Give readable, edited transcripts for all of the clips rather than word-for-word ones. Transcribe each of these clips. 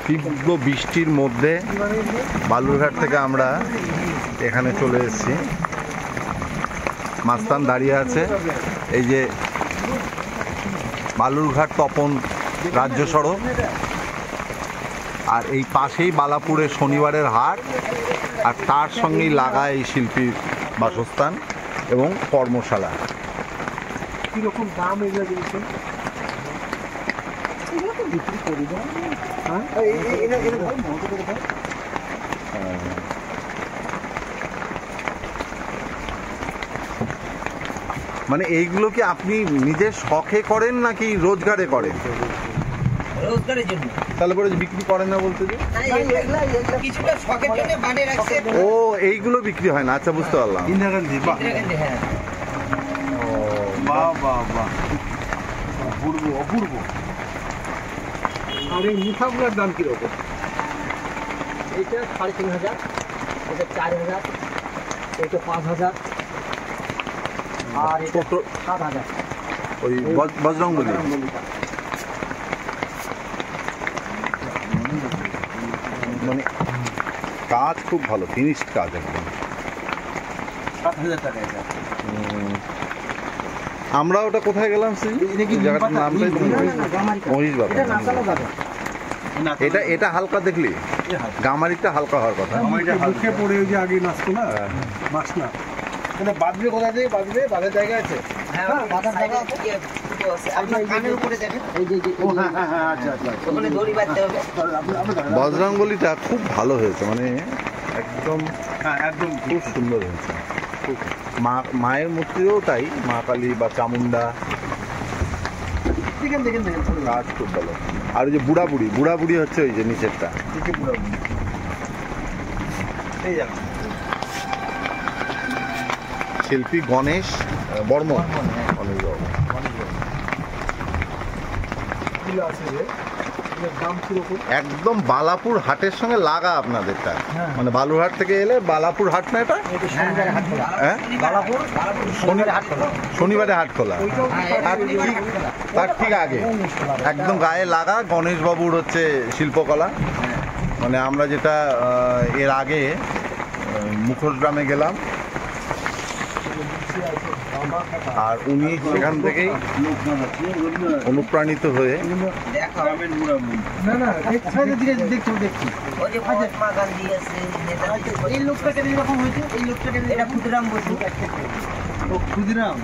তীব্র বৃষ্টির মধ্যে বালুরঘাট থেকে আমরা এখানে চলে এসেছি। মাস্তান দাঁড়িয়ে আছে। এই যে বালুরঘাট তপন রাজ্য সড়ক, আর এই পাশেই বালাপুরের শনিবারের হাট, আর তার সঙ্গেই লাগা এই শিল্পীর বাসস্থান এবং কর্মশালা। কিরকম দাম এগুলো জিনিসের? বিক্রি করি না, মানে এইগুলো কি আপনি নিজের শখে করেন নাকি রোজগারে করেন? রোজগারের জন্য। তাহলে পরে বিক্রি করেন না বলতে যে? কিছুটা শখের জন্য বানিয়ে রাখছে। ও, এইগুলো বিক্রি হয় না। আচ্ছা, বুঝতে পারলাম। ইন্দিরাগান্ধী, বাহ, হ্যাঁ, বাহ বাহ বাহ, অপূর্ব অপূর্ব। আর এই মুখাগুলোর দাম কিরকম? এটা 3,500, এটা 4,000, এটা 5,000, আর এটা 7,000। ওই বজরংবলী। মানে কাজ খুব ভালো, ফিনিশড কাজ একদম। 7,000 টাকা এটা। আমরা ওটা কোথায় গেলাম? জায়গাটার নামটাই তো মহিষ বাবা। এটা এটা হালকা দেখলি, গামারিটা হালকা হওয়ার কথা। মুখে পড়ে ওই যে আগে নাচতো না, মাছ না। মানে বাঁধবে কোথা থেকে? বাঁধবে বাঁধার জায়গা আছে? হ্যাঁ, বাঁধার জায়গা আছে। আপনার কানের উপরে দেখেন, এই যে আচ্ছা আচ্ছা, ওখানে দড়ি বাঁধতে হবে। বজরংবলীটা খুব ভালো হয়েছে, মানে একদম একদম খুব সুন্দর হয়েছে। মায়ের মূর্তিও তাই, মা কালী বা চামুন্ডা, দেখেন দেখেন দেখেন, কাজ খুব ভালো। আর ওই যে বুড়া বুড়ি হচ্ছে ওই যে নিচেরটা। এই যাক, শিল্পী গণেশ বর্মন। গণেশ বর্মন। কিলো আছে রে? এর দাম কিরকম? একদম বালাপুর হাটের সঙ্গে লাগা আপনাদেরটা। হ্যাঁ। মানে বালুরঘাট থেকে এলে বালাপুর হাট না এটা? শনিবারে হাট খোলা। হ্যাঁ, শনিবারে হাট খোলা। শনিবারে হাট খোলা। তার ঠিক আগে একদম গায়ে লাগা গণেশ বাবুর হচ্ছে শিল্পকলা। মানে আমরা যেটা এর আগে মুখোশগ্রামে গেলাম, আর উনি সেখান থেকেই অনুপ্রাণিত হয়ে না না, দেখছি। ওই যে মহাত্মা গান্ধী আছে, নেতাজি, এই লোকটা কেন এরকম হয়েছে? এই লোকটা কেন? এটা ক্ষুদিরাম বসু। ক্ষুদিরাম?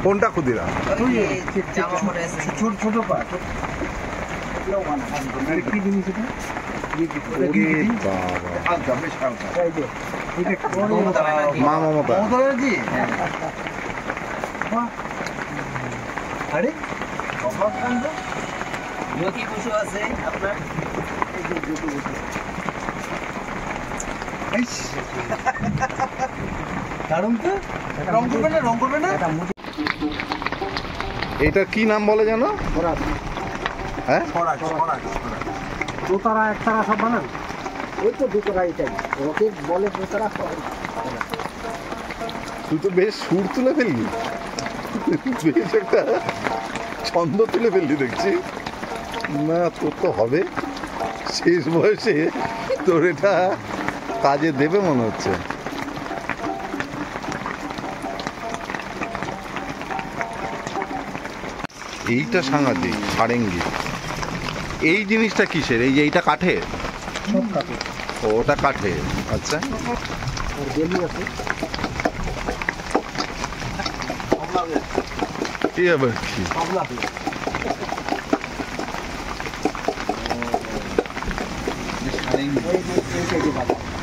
কোনটা ক্ষুদিরাম? ওই যে জামা পরে আছে, ছোট ছোট পা। কি জিনিস এটা? মা মমতা। আরে জ্যোতি বসু আছে আপনার। দারুণ তো। রং করবে না? এটা কি নাম বলে জানো? হ্যাঁ, দোতারা একতারা সব বানান। ওই তো দুতরা, এটাই ওকে বলে দুতরা। তুই তো বেশ সুর তুলে ফেললি, বেশ একটা ছন্দ তুলে ফেললি দেখছি। না, তোর তো হবে, শেষ বয়সে তোর এটা কাজে দেবে মনে হচ্ছে। এইটা সাংঘাতিক সারেঙ্গি। এই জিনিসটা কিসের? এই যে এইটা কাঠের? সব কাটে। ও, ওটা কাঠের। আচ্ছা, আর বেলি আছে। এই আবার কি?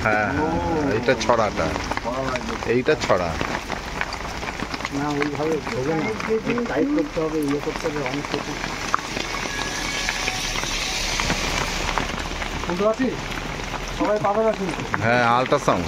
হ্যাঁ হ্যাঁ, এইটা ছড়াটা, এইটা ছড়া। না, ওইভাবে হবে না, টাইট করতে হবে, ইয়ে করতে হবে, অনেক কিছু। শুনতে পাচ্ছিস? সবাই পাবে না কিন্তু। হ্যাঁ, আল্ট্রাসাউন্ড।